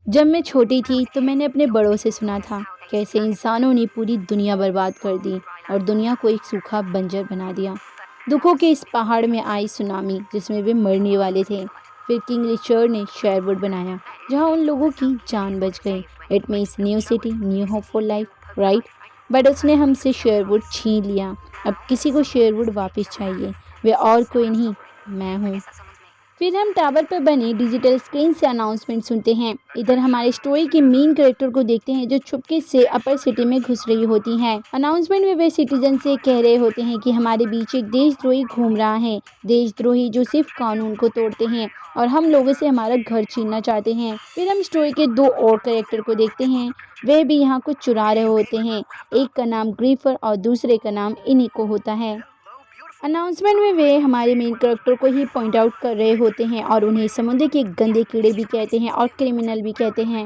जब मैं छोटी थी तो मैंने अपने बड़ों से सुना था कैसे इंसानों ने पूरी दुनिया बर्बाद कर दी और दुनिया को एक सूखा बंजर बना दिया। दुखों के इस पहाड़ में आई सुनामी जिसमें वे मरने वाले थे। फिर किंग रिचर्ड ने शेरवुड बनाया जहां उन लोगों की जान बच गई। It means new city, new hope for life, right? But उसने हमसे शेरवुड छीन लिया। अब किसी को शेरवुड वापस चाहिए, वे और कोई नहीं, मैं हूँ। फिर हम टावर पर बने डिजिटल स्क्रीन से अनाउंसमेंट सुनते हैं। इधर हमारे स्टोरी के मेन कैरेक्टर को देखते हैं जो चुपके से अपर सिटी में घुस रही होती हैं। अनाउंसमेंट में वे सिटीजन से कह रहे होते हैं कि हमारे बीच एक देशद्रोही घूम रहा है, देशद्रोही जो सिर्फ कानून को तोड़ते हैं और हम लोगों से हमारा घर छीनना चाहते हैं। फिर हम स्टोरी के दो और कैरेक्टर को देखते हैं, वे भी यहाँ कुछ चुरा रहे होते हैं। एक का नाम ग्रीफर और दूसरे का नाम इनिको होता है। अनाउंसमेंट में वे हमारे मेन कैरेक्टर को ही पॉइंट आउट कर रहे होते हैं और उन्हें समुद्र के गंदे कीड़े भी कहते हैं और क्रिमिनल भी कहते हैं।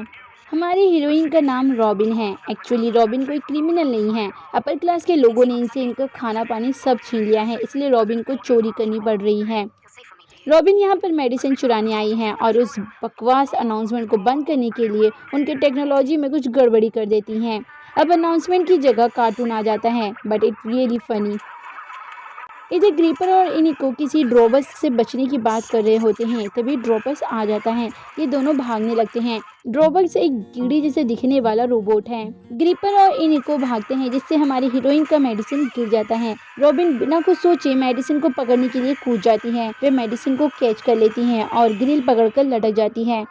हमारी हीरोइन का नाम रॉबिन है। एक्चुअली रॉबिन कोई क्रिमिनल नहीं है, अपर क्लास के लोगों ने इनसे इनका खाना पानी सब छीन लिया है, इसलिए रॉबिन को चोरी करनी पड़ रही है। रॉबिन यहाँ पर मेडिसिन चुराने आई हैं और उस बकवास अनाउंसमेंट को बंद करने के लिए उनके टेक्नोलॉजी में कुछ गड़बड़ी कर देती हैं। अब अनाउंसमेंट की जगह कार्टून आ जाता है, बट इट रियली फनी। इधर ग्रीपर और इनिको किसी ड्रॉबर्स से बचने की बात कर रहे होते हैं, तभी ड्रॉबर्स आ जाता है। ये दोनों भागने लगते हैं। ड्रॉबर्स एक कीड़ी जैसे दिखने वाला रोबोट है। ग्रीपर और इनिको भागते हैं जिससे हमारी हीरोइन का मेडिसिन गिर जाता है। रॉबिन बिना कुछ सोचे मेडिसिन को पकड़ने के लिए कूद जाती है। वे मेडिसिन को कैच कर लेती हैं और ग्रिल पकड़कर लटक जाती है।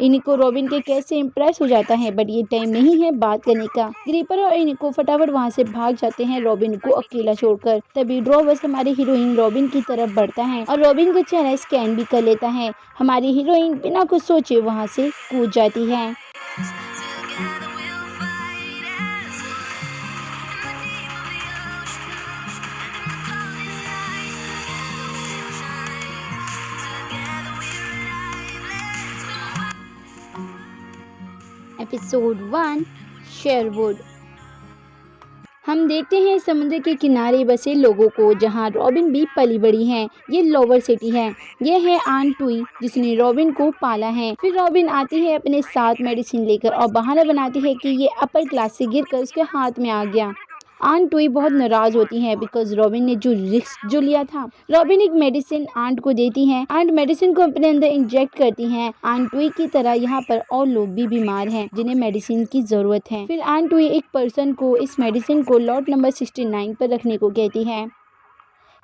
इनिको रॉबिन के कैच से इम्प्रेस हो जाता है, बट ये टाइम नहीं है बात करने का। ग्रीपर और इनिको फटाफट वहाँ से भाग जाते हैं रॉबिन को अकेला छोड़कर। तभी ड्रॉबर्स हमारी हीरोइन रॉबिन की तरफ बढ़ता है और रॉबिन का चेहरा स्कैन भी कर लेता है। हमारी हीरोइन बिना कुछ सोचे वहाँ से कूद जाती है। Episode 1, Sherwood. हम देखते हैं समुद्र के किनारे बसे लोगों को जहां रॉबिन भी पली बड़ी है। ये लोअर सिटी है। ये है आंट टुई जिसने रॉबिन को पाला है। फिर रॉबिन आती है अपने साथ मेडिसिन लेकर और बहाना बनाती है कि ये अपर क्लास से गिरकर उसके हाथ में आ गया। आंट टुई बहुत नाराज होती है बिकॉज रॉबिन ने जो रिस्क जो लिया था। रॉबिन एक मेडिसिन आंट को देती है। आंट मेडिसिन को अपने अंदर इंजेक्ट करती हैं। आंट टुई की तरह यहाँ पर और लोग भी बीमार हैं जिन्हें मेडिसिन की जरूरत है। फिर आंट टुई एक पर्सन को इस मेडिसिन को लॉट नंबर 69 पर रखने को कहती है।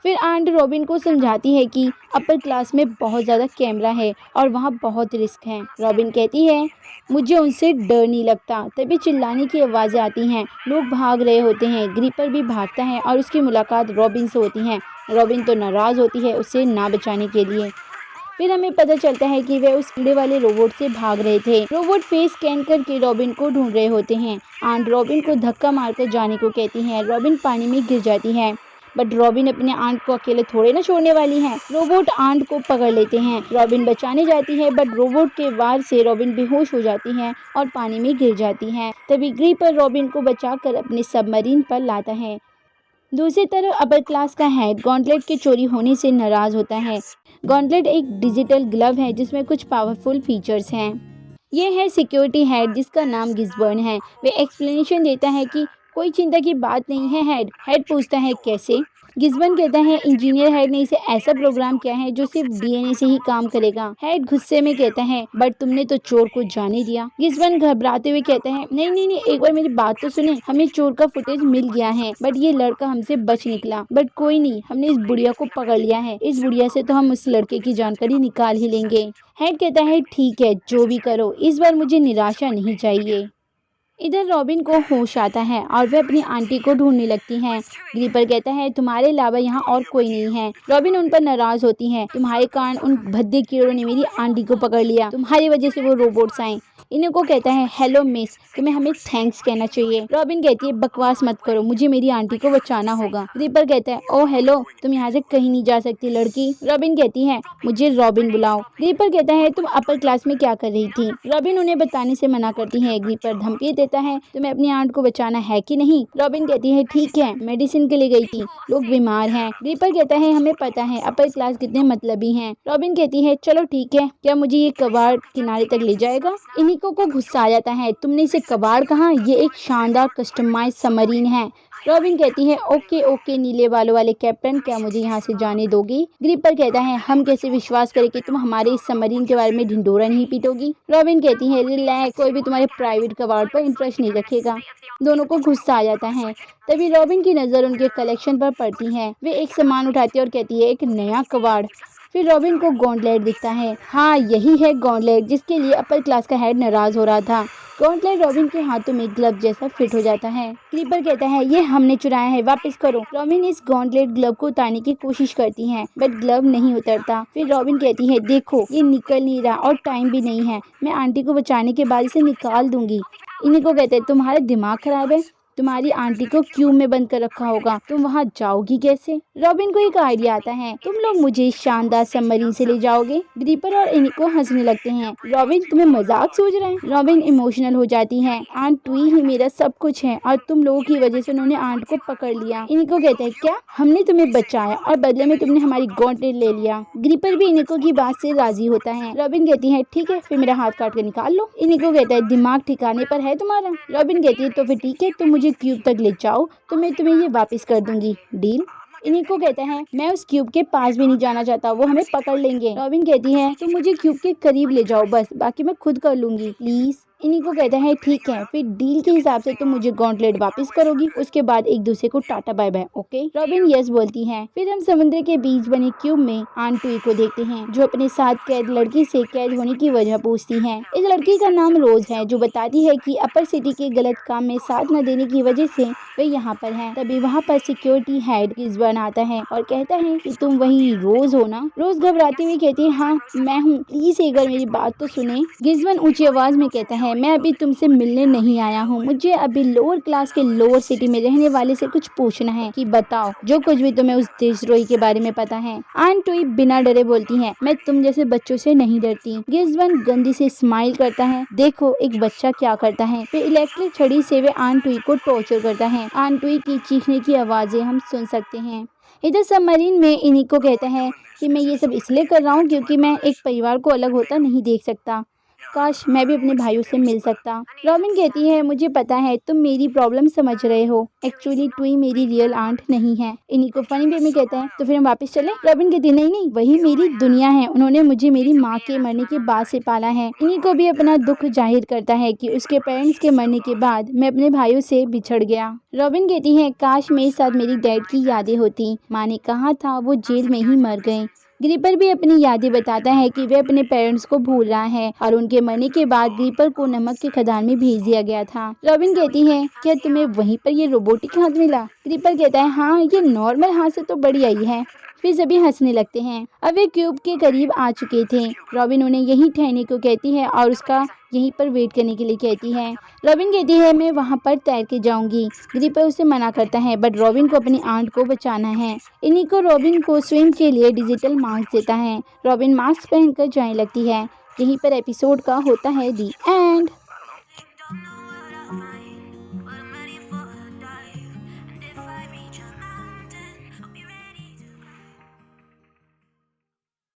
फिर आंट रॉबिन को समझाती है कि अपर क्लास में बहुत ज़्यादा कैमरा है और वहाँ बहुत रिस्क है। रॉबिन कहती है मुझे उनसे डर नहीं लगता। तभी चिल्लाने की आवाज़ें आती हैं, लोग भाग रहे होते हैं। ग्रीपर भी भागता है और उसकी मुलाकात रॉबिन से होती है। रॉबिन तो नाराज़ होती है उसे ना बचाने के लिए। फिर हमें पता चलता है कि वे उस कीड़े वाले रोबोट से भाग रहे थे। रोबोट फेस स्कैन करके रॉबिन को ढूंढ रहे होते हैं। आंट रॉबिन को धक्का मारकर जाने को कहती हैं। रॉबिन पानी में गिर जाती है, बट रॉबिन अपने आंट को अकेले थोड़े ना छोड़ने वाली है। रोबोट आंट को पकड़ लेते हैं। रॉबिन बचाने जाती है, बट रोबोट के वार से रॉबिन बेहोश हो जाती है और पानी में गिर जाती है। तभी ग्रीपर रॉबिन को बचाकर अपने सबमरीन पर लाता है। दूसरी तरफ अपर क्लास का हेड गॉन्टलेट के चोरी होने से नाराज होता है। गॉन्टलेट एक डिजिटल ग्लव है जिसमें कुछ पावरफुल फीचर्स हैं। ये है सिक्योरिटी हेड जिसका नाम गिस्बर्न है। वे एक्सप्लेनेशन देता है कि कोई चिंता की बात नहीं है हेड। हेड पूछता है कैसे? गिस्बर्न कहता है इंजीनियर हेड ने इसे ऐसा प्रोग्राम किया है जो सिर्फ डीएनए से ही काम करेगा। हेड गुस्से में कहता है बट तुमने तो चोर को जाने दिया। गिस्बर्न घबराते हुए कहता है नहीं नहीं नहीं, एक बार मेरी बात तो सुने। हमें चोर का फुटेज मिल गया है, बट ये लड़का हमसे बच निकला। बट कोई नहीं, हमने इस बुढ़िया को पकड़ लिया है। इस बुढ़िया से तो हम उस लड़के की जानकारी निकाल ही लेंगे। हेड कहता है ठीक है, जो भी करो, इस बार मुझे निराशा नहीं चाहिए। इधर रॉबिन को होश आता है और वह अपनी आंटी को ढूंढने लगती हैं। ग्रीपर कहता है तुम्हारे अलावा यहाँ और कोई नहीं है। रॉबिन उन पर नाराज होती है, तुम्हारे कारण उन भद्दे कीड़ों ने मेरी आंटी को पकड़ लिया, तुम्हारी वजह से वो रोबोट्स आए। इनको कहता है हेलो मिस, तुम्हें हमें थैंक्स कहना चाहिए। रॉबिन कहती है बकवास मत करो, मुझे मेरी आंटी को बचाना होगा। ग्रीपर कहता है ओ हेलो, तुम यहाँ से कहीं नहीं जा सकती लड़की। रॉबिन कहती है मुझे रॉबिन बुलाओ। ग्रीपर कहता है तुम अपर क्लास में क्या कर रही थी? रॉबिन उन्हें बताने से मना करती है। ग्रीपर धमकी देता कहता है तुम्हें अपनी आंट को बचाना है कि नहीं। रॉबिन कहती है ठीक है, मेडिसिन के लिए गई थी, लोग बीमार हैं। ग्रीपर कहता है हमें पता है अपर क्लास कितने मतलबी हैं। रॉबिन कहती है चलो ठीक है, क्या मुझे ये कबाड़ किनारे तक ले जाएगा। इनिको को गुस्सा आ जाता है, तुमने इसे कबाड़ कहा, ये एक शानदार कस्टमाइज सबमरीन है। रॉबिन कहती है ओके ओके नीले बालों वाले कैप्टन, क्या मुझे यहाँ से जाने दोगी। ग्रीपर कहता है हम कैसे विश्वास करें कि तुम हमारे इस सबमरीन के बारे में ढिंढोरा नहीं पीटोगी। रॉबिन कहती है रिलैक्स, कोई भी तुम्हारे प्राइवेट कबाड़ पर इंटरेस्ट नहीं रखेगा। दोनों को गुस्सा आ जाता है। तभी रॉबिन की नज़र उनके कलेक्शन पर पड़ती है। वे एक सामान उठाती है और कहती है एक नया कबाड़। फिर रॉबिन को गॉन्टलेट दिखता है। हाँ यही है गॉन्टलेट जिसके लिए अपर क्लास का हेड नाराज हो रहा था। गॉन्टलेट रॉबिन के हाथों में ग्लव जैसा फिट हो जाता है। क्रीपर कहता है ये हमने चुराया है, वापस करो। रॉबिन इस गॉन्टलेट ग्लव को उतारने की कोशिश करती है बट ग्लव नहीं उतरता। फिर रॉबिन कहती है देखो ये निकल नहीं रहा और टाइम भी नहीं है, मैं आंटी को बचाने के बाद इसे निकाल दूंगी। इनिको कहते हैं तुम्हारा दिमाग खराब है, तुम्हारी आंटी को क्यूब में बंद कर रखा होगा, तुम वहाँ जाओगी कैसे। रॉबिन को एक आइडिया आता है, तुम लोग मुझे इस शानदार सबमरीन से ले जाओगे। ग्रीपर और इनिको हंसने लगते हैं। रॉबिन तुम्हें मजाक सूझ रहा है। रॉबिन इमोशनल हो जाती है, आंट टुई ही मेरा सब कुछ है और तुम लोगों की वजह से उन्होंने आंट को पकड़ लिया। इनिको कहते हैं क्या, हमने तुम्हें बचाया और बदले में तुमने हमारी गॉन्टलेट ले लिया। ग्रीपर भी इनिको की बात से राजी होता है। रॉबिन कहती है ठीक है, फिर मेरा हाथ काट कर निकाल लो। इनिको कहता है दिमाग ठिकाने पर है तुम्हारा। रॉबिन कहती है तो फिर ठीक है, तुम मुझे क्यूब तक ले जाओ तो मैं तुम्हें ये वापस कर दूंगी, डील। इनिको कहता है मैं उस क्यूब के पास भी नहीं जाना चाहता, वो हमें पकड़ लेंगे। रॉबिन कहती है तुम मुझे क्यूब के करीब ले जाओ बस, बाकी मैं खुद कर लूंगी प्लीज। इनिको कहता है ठीक है, फिर डील के हिसाब से तुम मुझे गॉन्टलेट वापस करोगी, उसके बाद एक दूसरे को tata bye bye, okay. Robin yes बोलती है। फिर हम समुद्र के बीच बने क्यूब में आंट टुई को देखते हैं जो अपने साथ कैद लड़की से कैद होने की वजह पूछती है। इस लड़की का नाम रोज है जो बताती है कि अपर सिटी के गलत काम में साथ न देने की वजह से वे यहाँ पर है। तभी वहाँ पर सिक्योरिटी हेड गिज़बर्न आता है और कहता है कि तुम वही रोज हो ना। रोज घबराती हुई कहती है हाँ मैं हूँ, प्लीज एक बार मेरी बात तो सुने। गिज़बर्न ऊंची आवाज में कहता है मैं अभी तुमसे मिलने नहीं आया हूँ, मुझे अभी लोअर क्लास के लोअर सिटी में रहने वाले से कुछ पूछना है कि बताओ जो कुछ भी तुम्हें उस देशद्रोही के बारे में पता है। आंट टुई बिना डरे बोलती है मैं तुम जैसे बच्चों से नहीं डरती। गिज़बर्न गंदी से स्माइल करता है, देखो एक बच्चा क्या करता है। फिर इलेक्ट्रिक छड़ी से वे आंट टुई को टॉर्चर करता है। आंट टुई की चीखने की आवाजें हम सुन सकते हैं। इधर सबमरीन में इनिको कहता है कि मैं ये सब इसलिए कर रहा हूँ क्योंकि मैं एक परिवार को अलग होता नहीं देख सकता, काश मैं भी अपने भाइयों से मिल सकता। रॉबिन कहती है मुझे पता है तुम मेरी प्रॉब्लम समझ रहे हो, एक्चुअली टुई मेरी रियल आंट नहीं है। इनिको फनी वे में कहता है तो फिर हम वापस चले। रॉबिन कहती नहीं नहीं, वही मेरी दुनिया है, उन्होंने मुझे मेरी माँ के मरने के बाद से पाला है। इनिको भी अपना दुख जाहिर करता है कि उसके पेरेंट्स के मरने के बाद मैं अपने भाइयों से बिछड़ गया। रॉबिन कहती है काश मेरे साथ मेरी डैड की यादें होती, माँ ने कहा था वो जेल में ही मर गए। ग्रीपर भी अपनी यादें बताता है कि वे अपने पेरेंट्स को भूल रहा है और उनके मरने के बाद ग्रीपर को नमक के खदान में भेज दिया गया था। रॉबिन कहती है क्या तुम्हें वहीं पर ये रोबोटिक हाथ मिला। ग्रीपर कहता है हाँ ये नॉर्मल हाथ से तो बढ़िया ही है। फिर सभी हंसने लगते हैं। अब वे क्यूब के करीब आ चुके थे। रॉबिन उन्हें यहीं ठहरने को कहती है और उसका यहीं पर वेट करने के लिए कहती है। रॉबिन कहती है मैं वहाँ पर तैर के जाऊंगी। ग्रीपर उसे मना करता है बट रॉबिन को अपनी आंट को बचाना है। इनिको रॉबिन को स्विम के लिए डिजिटल मास्क देता है। रॉबिन मास्क पहनकर जाने लगती है। यहीं पर एपिसोड का होता है दी एंड।